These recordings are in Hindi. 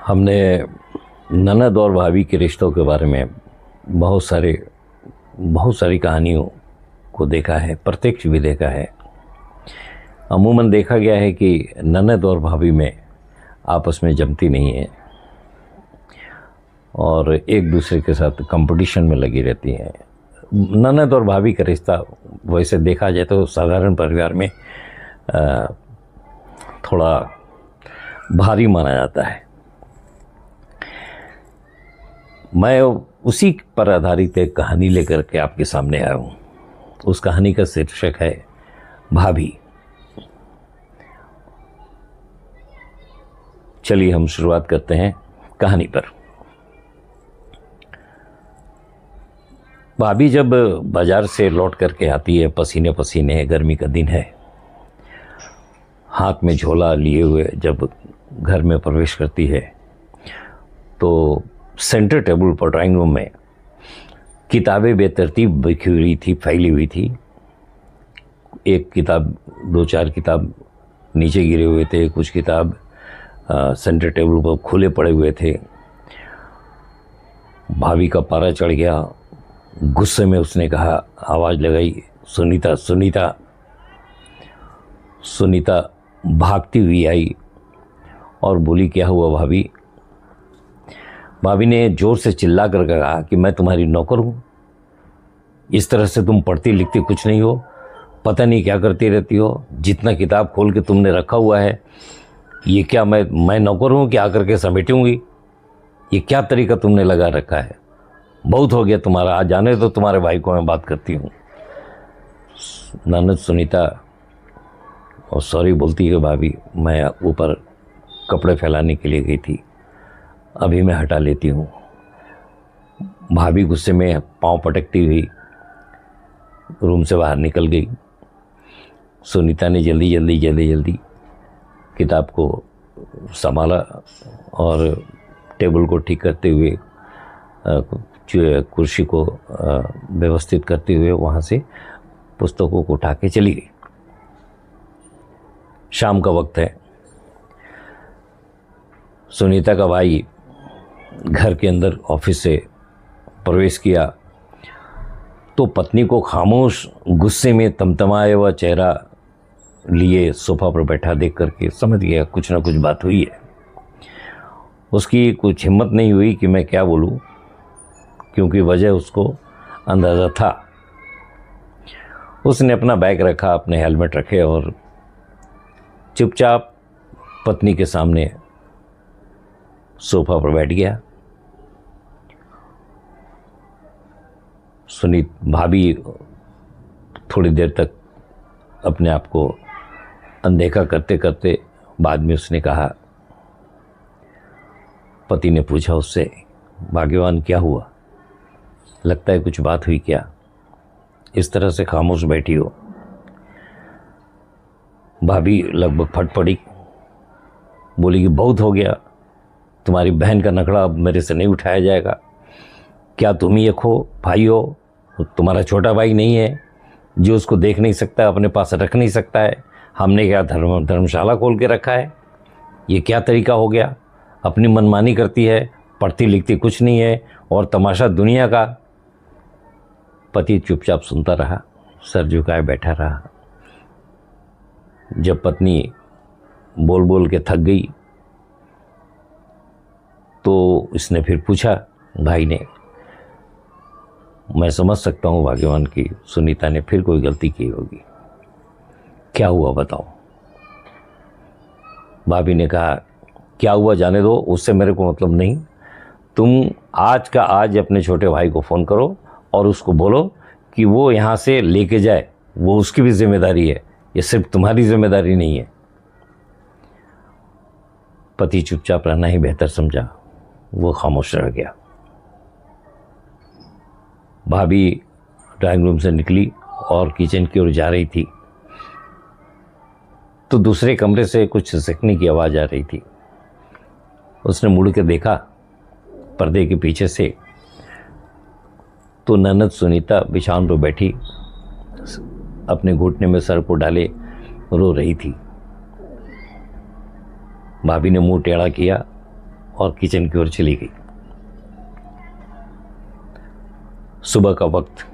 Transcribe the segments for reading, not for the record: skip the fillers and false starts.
हमने ननद और भाभी के रिश्तों के बारे में बहुत सारी कहानियों को देखा है, प्रत्यक्ष भी देखा है। अमूमन देखा गया है कि ननद और भाभी में आपस में जमती नहीं है और एक दूसरे के साथ कंपटीशन में लगी रहती हैं। ननद और भाभी का रिश्ता वैसे देखा जाए तो साधारण परिवार में थोड़ा भारी माना जाता है। मैं उसी पर आधारित एक कहानी लेकर के आपके सामने आया हूँ। उस कहानी का शीर्षक है भाभी। चलिए हम शुरुआत करते हैं कहानी पर। भाभी जब बाजार से लौट करके आती है, पसीने पसीने, गर्मी का दिन है, हाथ में झोला लिए हुए जब घर में प्रवेश करती है तो सेंटर टेबल पर ड्राइंग रूम में किताबें बेतरतीब बिखरी हुई थी, फैली हुई थी। एक किताब, दो चार किताब नीचे गिरे हुए थे, कुछ किताब सेंटर टेबल पर खुले पड़े हुए थे। भाभी का पारा चढ़ गया। गुस्से में उसने कहा, आवाज़ लगाई, सुनीता सुनीता। सुनीता भागती हुई आई और बोली, क्या हुआ भाभी? भाभी ने ज़ोर से चिल्ला कर कहा कि मैं तुम्हारी नौकर हूँ? इस तरह से तुम पढ़ती लिखती कुछ नहीं हो, पता नहीं क्या करती रहती हो। जितना किताब खोल के तुमने रखा हुआ है, ये क्या मैं नौकर हूँ कि आकर के समेटूंगी? ये क्या तरीका तुमने लगा रखा है? बहुत हो गया तुम्हारा, आज जाने तो तुम्हारे भाई को मैं बात करती हूँ। ननद सुनीता और सॉरी बोलती है, भाभी मैं ऊपर कपड़े फैलाने के लिए गई थी, अभी मैं हटा लेती हूँ। भाभी गुस्से में पांव पटकती हुई रूम से बाहर निकल गई। सुनीता ने जल्दी किताब को संभाला और टेबल को ठीक करते हुए, कुर्सी को व्यवस्थित करते हुए वहाँ से पुस्तकों को उठा के चली गई। शाम का वक्त है। सुनीता का भाई घर के अंदर ऑफिस से प्रवेश किया तो पत्नी को खामोश गुस्से में तमतमाया हुआ चेहरा लिए सोफा पर बैठा देख करके समझ गया कुछ ना कुछ बात हुई है। उसकी कुछ हिम्मत नहीं हुई कि मैं क्या बोलूं, क्योंकि वजह उसको अंदाज़ा था। उसने अपना बैग रखा, अपने हेलमेट रखे और चुपचाप पत्नी के सामने सोफा पर बैठ गया। भाभी थोड़ी देर तक अपने आप को अनदेखा करते करते बाद में उसने कहा, पति ने पूछा उससे, भाग्यवान क्या हुआ? लगता है कुछ बात हुई क्या? इस तरह से खामोश बैठी हो। भाभी लगभग फट पड़ी, बोली कि बहुत हो गया, तुम्हारी बहन का नखड़ा अब मेरे से नहीं उठाया जाएगा। क्या तुम ही एक हो, भाई हो? तुम्हारा छोटा भाई नहीं है जो उसको देख नहीं सकता, अपने पास रख नहीं सकता है? हमने क्या धर्मशाला खोल के रखा है? ये क्या तरीका हो गया? अपनी मनमानी करती है, पढ़ती लिखती कुछ नहीं है और तमाशा दुनिया का। पति चुपचाप सुनता रहा, सर झुकाए बैठा रहा। जब पत्नी बोल बोल के थक गई तो इसने फिर पूछा, भाई ने, मैं समझ सकता हूँ भाग्यवान की सुनीता ने फिर कोई गलती की होगी, क्या हुआ बताओ? भाभी ने कहा, क्या हुआ जाने दो, उससे मेरे को मतलब नहीं। तुम आज का आज अपने छोटे भाई को फ़ोन करो और उसको बोलो कि वो यहाँ से लेके जाए, वो उसकी भी जिम्मेदारी है, ये सिर्फ तुम्हारी जिम्मेदारी नहीं है। पति चुपचाप रहना ही बेहतर समझा, वो खामोश रह गया। भाभी ड्राइंग रूम से निकली और किचन की ओर जा रही थी तो दूसरे कमरे से कुछ सिसकने की आवाज़ आ रही थी। उसने मुड़ के देखा पर्दे के पीछे से तो ननद सुनीता बिछावन पर बैठी अपने घुटने में सर को डाले रो रही थी। भाभी ने मुंह टेढ़ा किया और किचन की ओर चली गई। सुबह का वक्त,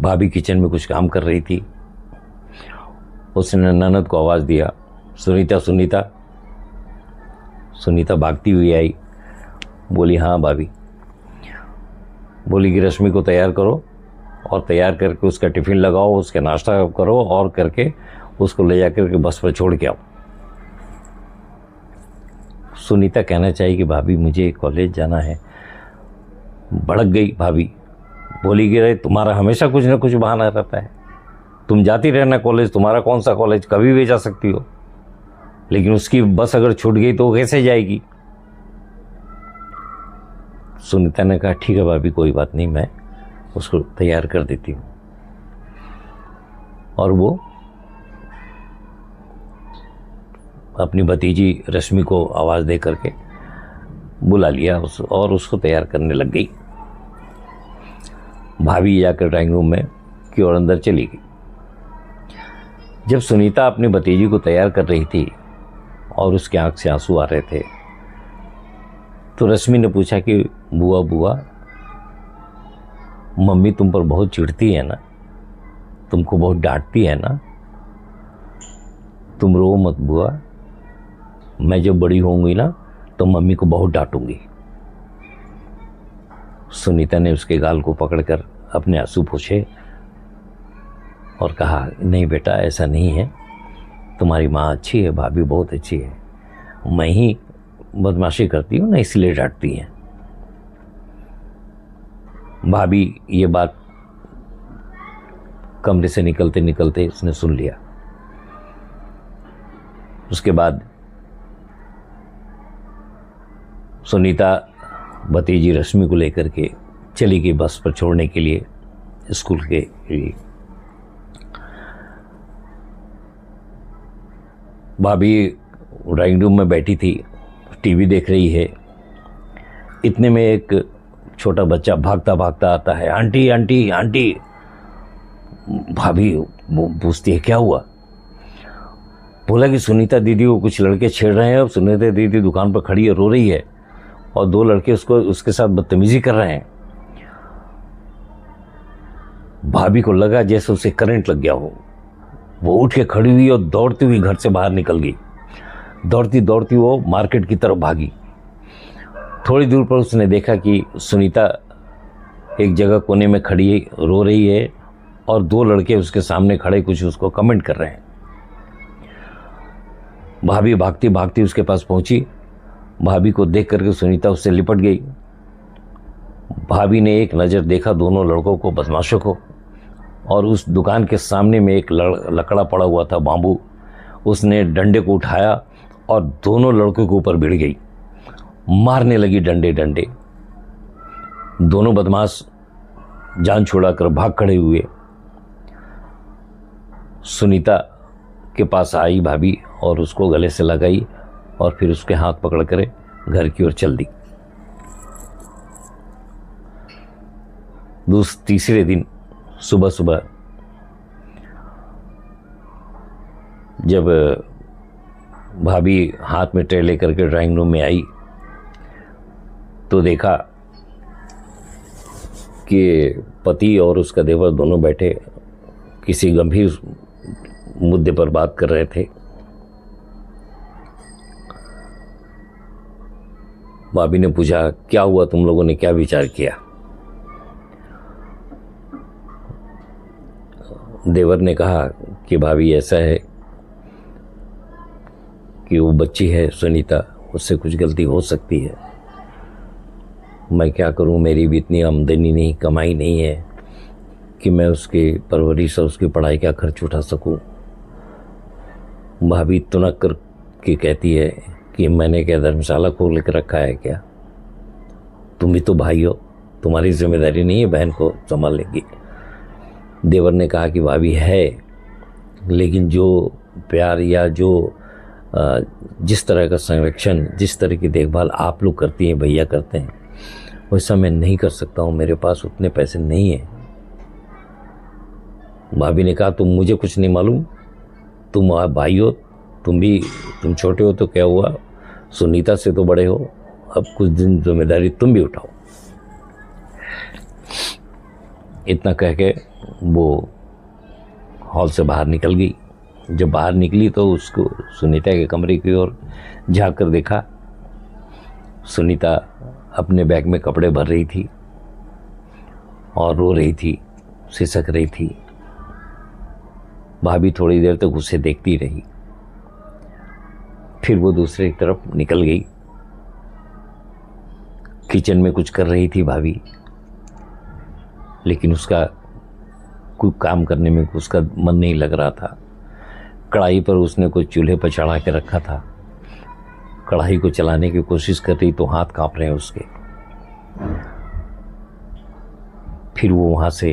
भाभी किचन में कुछ काम कर रही थी। उसने ननद को आवाज़ दिया, सुनीता सुनीता। सुनीता भागती हुई आई, बोली हाँ भाभी। बोली कि रश्मि को तैयार करो और तैयार करके उसका टिफ़िन लगाओ, उसका नाश्ता करो और करके उसको ले जाकर के बस पर छोड़ के आओ। सुनीता कहना चाहिए कि भाभी मुझे कॉलेज जाना है। भड़क गई भाभी, बोली कि रे तुम्हारा हमेशा कुछ ना कुछ बहाना रहता है, तुम जाती रहना कॉलेज, तुम्हारा कौन सा कॉलेज, कभी भी जा सकती हो, लेकिन उसकी बस अगर छूट गई तो कैसे जाएगी। सुनीता ने कहा ठीक है भाभी, कोई बात नहीं, मैं उसको तैयार कर देती हूँ। और वो अपनी भतीजी रश्मि को आवाज़ दे करके बुला लिया और उसको तैयार करने लग गई। भाभी जाकर ड्राइंग रूम में की ओर अंदर चली गई। जब सुनीता अपनी भतीजी को तैयार कर रही थी और उसके आंख से आंसू आ रहे थे, तो रश्मि ने पूछा कि बुआ बुआ, मम्मी तुम पर बहुत चिढ़ती है ना, तुमको बहुत डांटती है ना, तुम रो मत बुआ, मैं जब बड़ी होंगी ना तो मम्मी को बहुत डांटूंगी। सुनीता ने उसके गाल को पकड़कर अपने आंसू पोंछे और कहा नहीं बेटा, ऐसा नहीं है, तुम्हारी माँ अच्छी है, भाभी बहुत अच्छी है, मैं ही बदमाशी करती हूँ ना, इसलिए डांटती हैं। भाभी ये बात कमरे से निकलते निकलते उसने सुन लिया। उसके बाद सुनीता भतीजी रश्मि को लेकर के चली गई बस पर छोड़ने के लिए स्कूल के लिए। भाभी ड्राइंग रूम में बैठी थी, टीवी देख रही है। इतने में एक छोटा बच्चा भागता भागता आता है, आंटी आंटी आंटी। भाभी पूछती है क्या हुआ। बोला कि सुनीता दीदी को कुछ लड़के छेड़ रहे हैं। अब सुनीता दीदी दुकान पर खड़ी है, रो रही है और दो लड़के उसके साथ बदतमीजी कर रहे हैं। भाभी को लगा जैसे उसे करंट लग गया हो। वो उठ के खड़ी हुई और दौड़ती हुई घर से बाहर निकल गई। दौड़ती दौड़ती वो मार्केट की तरफ भागी। थोड़ी दूर पर उसने देखा कि सुनीता एक जगह कोने में खड़ी रो रही है और दो लड़के उसके सामने खड़े कुछ उसको कमेंट कर रहे हैं। भाभी भागती भागती उसके पास पहुंची। भाभी को देख करके सुनीता उससे लिपट गई। भाभी ने एक नज़र देखा दोनों लड़कों को, बदमाशों को, और उस दुकान के सामने में एक लकड़ा पड़ा हुआ था, बांबू। उसने डंडे को उठाया और दोनों लड़कों के ऊपर भिड़ गई, मारने लगी डंडे डंडे। दोनों बदमाश जान छुड़ाकर भाग खड़े हुए। सुनीता के पास आई भाभी और उसको गले से लगाई और फिर उसके हाथ पकड़ कर घर की ओर चल दी। तीसरे दिन सुबह सुबह जब भाभी हाथ में ट्रे लेकर के ड्राइंग रूम में आई तो देखा कि पति और उसका देवर दोनों बैठे किसी गंभीर मुद्दे पर बात कर रहे थे। भाभी ने पूछा क्या हुआ, तुम लोगों ने क्या विचार किया। देवर ने कहा कि भाभी ऐसा है कि वो बच्ची है सुनीता, उससे कुछ गलती हो सकती है। मैं क्या करूं, मेरी भी इतनी आमदनी नहीं, कमाई नहीं है कि मैं उसकी परवरिश और उसकी पढ़ाई का खर्च उठा सकूं। भाभी तुनक कर के कहती है कि मैंने क्या धर्मशाला खोल के रखा है क्या, तुम भी तो भाई हो, तुम्हारी जिम्मेदारी नहीं है बहन को संभाल लेगी। देवर ने कहा कि भाभी है, लेकिन जो प्यार या जो जिस तरह का संरक्षण, जिस तरह की देखभाल आप लोग करती हैं, भैया करते हैं, वैसा मैं नहीं कर सकता हूँ, मेरे पास उतने पैसे नहीं हैं। भाभी ने कहा तुम मुझे कुछ नहीं मालूम, तुम भाई हो, तुम छोटे हो तो क्या हुआ, सुनीता से तो बड़े हो, अब कुछ दिन जिम्मेदारी तुम भी उठाओ। इतना कह के वो हॉल से बाहर निकल गई। जब बाहर निकली तो उसको सुनीता के कमरे की ओर झाँक कर देखा। सुनीता अपने बैग में कपड़े भर रही थी और रो रही थी, सिसक रही थी। भाभी थोड़ी देर तक उसे देखती रही, फिर वो दूसरी तरफ निकल गई। किचन में कुछ कर रही थी भाभी, लेकिन उसका कोई काम करने में उसका मन नहीं लग रहा था। कढ़ाई पर उसने कुछ चूल्हे पर चढ़ा के रखा था। कढ़ाई को चलाने की कोशिश कर रही तो हाथ कांप रहे हैं उसके। फिर वो वहाँ से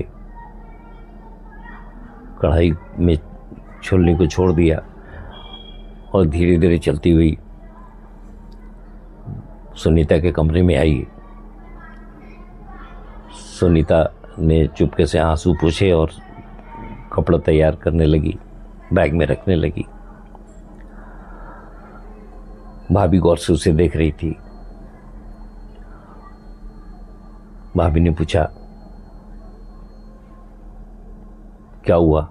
कढ़ाई में छोलने को छोड़ दिया और धीरे धीरे चलती हुई सुनीता के कमरे में आई। सुनीता ने चुपके से आंसू पोंछे और कपड़ा तैयार करने लगी, बैग में रखने लगी। भाभी गौर से उसे देख रही थी। भाभी ने पूछा, क्या हुआ,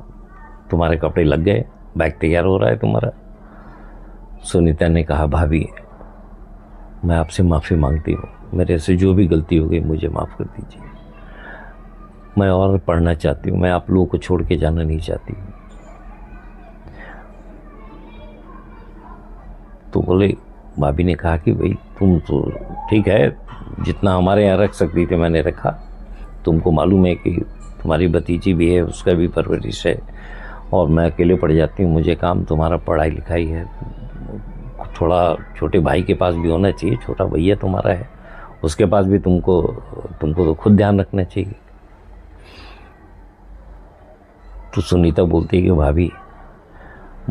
तुम्हारे कपड़े लग गए, बैग तैयार हो रहा है तुम्हारा? सुनीता ने कहा, भाभी मैं आपसे माफ़ी मांगती हूँ, मेरे से जो भी गलती हो गई मुझे माफ़ कर दीजिए। मैं और पढ़ना चाहती हूँ, मैं आप लोगों को छोड़ के जाना नहीं चाहती। तो बोले, भाभी ने कहा कि भाई तुम तो ठीक है, जितना हमारे यहाँ रख सकती थी मैंने रखा। तुमको मालूम है कि तुम्हारी भतीजी भी है, उसका भी परवरिश है, और मैं अकेले पड़ जाती हूँ, मुझे काम, तुम्हारा पढ़ाई लिखाई है, थोड़ा छोटे भाई के पास भी होना चाहिए, छोटा भैया तुम्हारा है, उसके पास भी तुमको तो खुद ध्यान रखना चाहिए। तो सुनीता बोलती है कि भाभी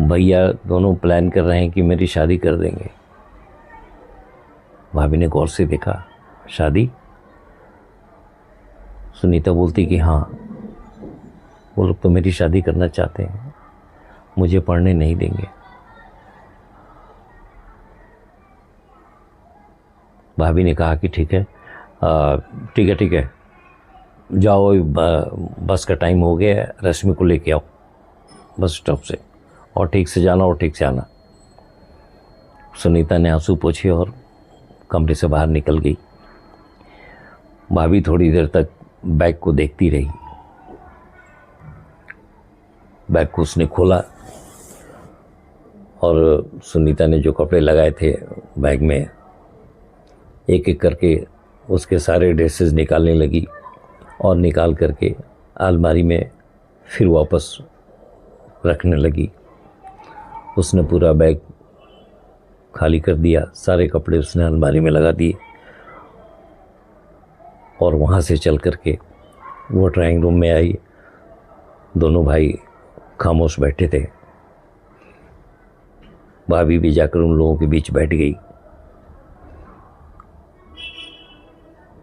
भैया दोनों प्लान कर रहे हैं कि मेरी शादी कर देंगे। भाभी ने गौर से देखा, शादी? सुनीता बोलती कि हाँ, वो लोग तो मेरी शादी करना चाहते हैं, मुझे पढ़ने नहीं देंगे। भाभी ने कहा कि ठीक है, ठीक है, जाओ, बस का टाइम हो गया, रश्मि को लेके आओ बस स्टॉप से, और ठीक से जाना और ठीक से आना। सुनीता ने आंसू पोंछे और कमरे से बाहर निकल गई। भाभी थोड़ी देर तक बैग को देखती रही। बैग को उसने खोला और सुनीता ने जो कपड़े लगाए थे बैग में, एक एक करके उसके सारे ड्रेसेस निकालने लगी और निकाल करके अलमारी में फिर वापस रखने लगी। उसने पूरा बैग खाली कर दिया, सारे कपड़े उसने अलमारी में लगा दिए और वहाँ से चल करके वो ड्राइंग रूम में आई। दोनों भाई खामोश बैठे थे। भाभी भी जाकर उन लोगों के बीच बैठ गई।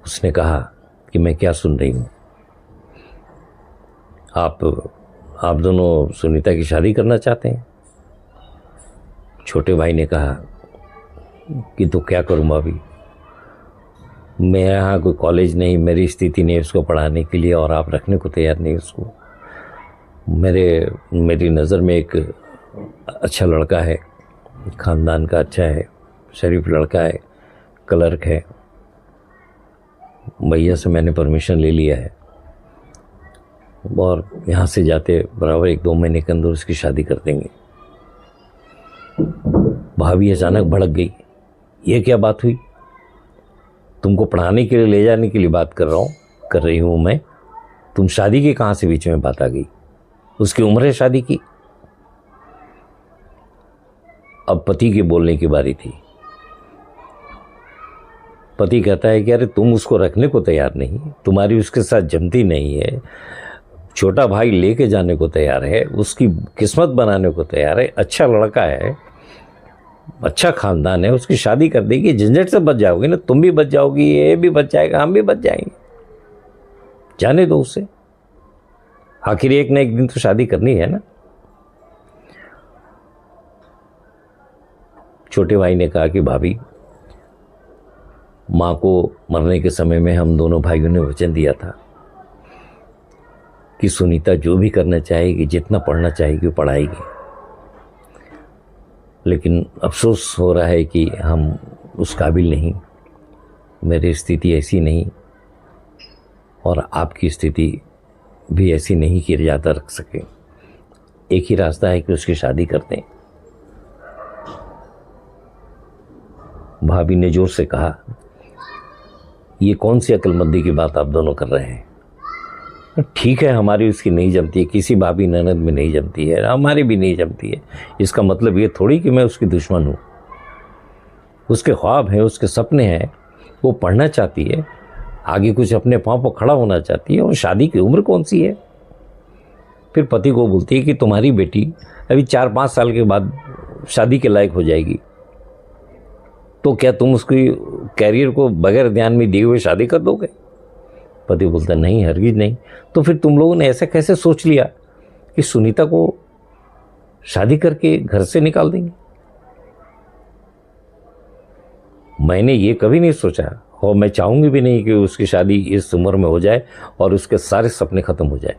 उसने कहा कि मैं क्या सुन रही हूँ, आप दोनों सुनीता की शादी करना चाहते हैं? छोटे भाई ने कहा कि तो क्या करूँ भाभी, मैं यहाँ कोई कॉलेज नहीं, मेरी स्थिति नहीं उसको पढ़ाने के लिए, और आप रखने को तैयार नहीं उसको। मेरी नज़र में एक अच्छा लड़का है, ख़ानदान का अच्छा है, शरीफ लड़का है, क्लर्क है, भैया से मैंने परमिशन ले लिया है और यहाँ से जाते बराबर 1-2 महीने के अंदर उसकी शादी कर देंगे। भाभी अचानक भड़क गई, ये क्या बात हुई? तुमको पढ़ाने के लिए ले जाने के लिए बात कर रही हूँ मैं, तुम शादी की कहाँ से बीच में बात आ गई? उसकी उम्र है शादी की। अब पति के बोलने की बारी थी। पति कहता है कि अरे तुम उसको रखने को तैयार नहीं, तुम्हारी उसके साथ जमती नहीं है, छोटा भाई लेके जाने को तैयार है, उसकी किस्मत बनाने को तैयार है, अच्छा लड़का है, अच्छा खानदान है, उसकी शादी कर देगी, झंझट से बच जाओगी ना, तुम भी बच जाओगी, ये भी बच जाएगा, हम भी बच जाएंगे, जाने दो उसे, आखिर एक ना एक दिन तो शादी करनी है ना। छोटे भाई ने कहा कि भाभी, माँ को मरने के समय में हम दोनों भाइयों ने वचन दिया था कि सुनीता जो भी करना चाहेगी, जितना पढ़ना चाहेगी वो पढ़ाएगी, लेकिन अफसोस हो रहा है कि हम उस काबिल नहीं, मेरी स्थिति ऐसी नहीं और आपकी स्थिति भी ऐसी नहीं कि ज़्यादा रख सके। एक ही रास्ता है कि उसकी शादी कर दें। भाभी ने जोर से कहा, ये कौन सी अक्लमंदी की बात आप दोनों कर रहे हैं? ठीक है, हमारी उसकी नहीं जमती है, किसी भाभी ननद में नहीं जमती है, हमारी भी नहीं जमती है। इसका मतलब ये थोड़ी कि मैं उसकी दुश्मन हूँ। उसके ख्वाब हैं, उसके सपने हैं, वो पढ़ना चाहती है, आगे कुछ अपने पाँव पर खड़ा होना चाहती है, और शादी की उम्र कौन सी है? फिर पति को बोलती है कि तुम्हारी बेटी अभी 4-5 साल के बाद शादी के लायक हो जाएगी, तो क्या तुम उसकी कैरियर को बगैर ध्यान में दिए हुए शादी कर दोगे? पति बोलता नहीं, हरगिज नहीं। तो फिर तुम लोगों ने ऐसा कैसे सोच लिया कि सुनीता को शादी करके घर से निकाल देंगे? मैंने ये कभी नहीं सोचा, और मैं चाहूँगी भी नहीं कि उसकी शादी इस उम्र में हो जाए और उसके सारे सपने ख़त्म हो जाए।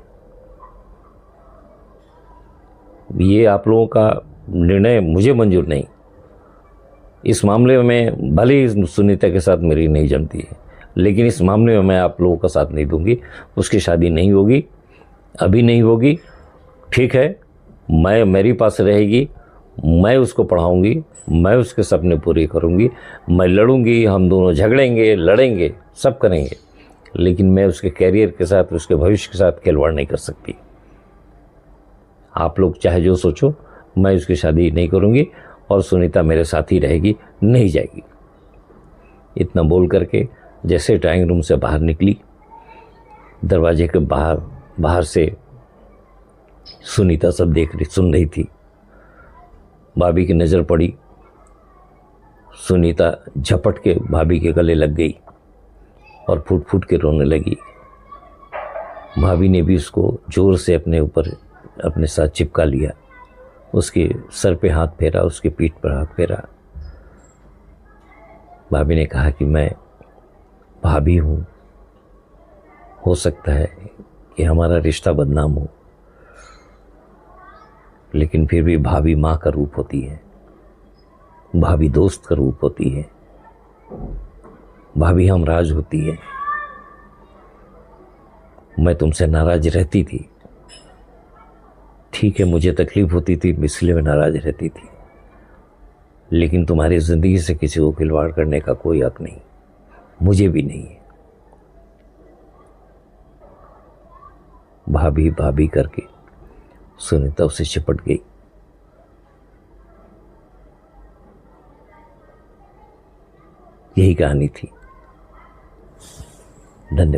ये आप लोगों का निर्णय मुझे मंजूर नहीं। इस मामले में भले ही सुनीता के साथ मेरी नहीं जमती है, लेकिन इस मामले में मैं आप लोगों का साथ नहीं दूंगी। उसकी शादी नहीं होगी, अभी नहीं होगी, ठीक है। मेरे पास रहेगी, मैं उसको पढ़ाऊंगी, मैं उसके सपने पूरे करूंगी, मैं लड़ूंगी, हम दोनों झगड़ेंगे, लड़ेंगे, सब करेंगे, लेकिन मैं उसके कैरियर के साथ, उसके भविष्य के साथ खिलवाड़ नहीं कर सकती। आप लोग चाहे जो सोचो, मैं उसकी शादी नहीं करूंगी और सुनीता मेरे साथ ही रहेगी, नहीं जाएगी। इतना बोल करके जैसे ड्राइंग रूम से बाहर निकली, दरवाजे के बाहर से सुनीता सब देख रही, सुन रही थी। भाभी की नज़र पड़ी, सुनीता झपट के भाभी के गले लग गई और फूट फूट के रोने लगी। भाभी ने भी उसको जोर से अपने साथ चिपका लिया, उसके सर पे हाथ फेरा, उसके पीठ पर हाथ फेरा। भाभी ने कहा कि मैं भाभी हूँ, हो सकता है कि हमारा रिश्ता बदनाम हो, लेकिन फिर भी भाभी माँ का रूप होती है, भाभी दोस्त का रूप होती है, भाभी हमराज होती है। मैं तुमसे नाराज रहती थी, ठीक है, मुझे तकलीफ होती थी, इसलिए मैं नाराज रहती थी, लेकिन तुम्हारी ज़िंदगी से किसी को खिलवाड़ करने का कोई हक नहीं, मुझे भी नहीं है। भाभी भाभी करके सुनीता उसे चिपट गई। यही कहानी थी। धन्यवाद।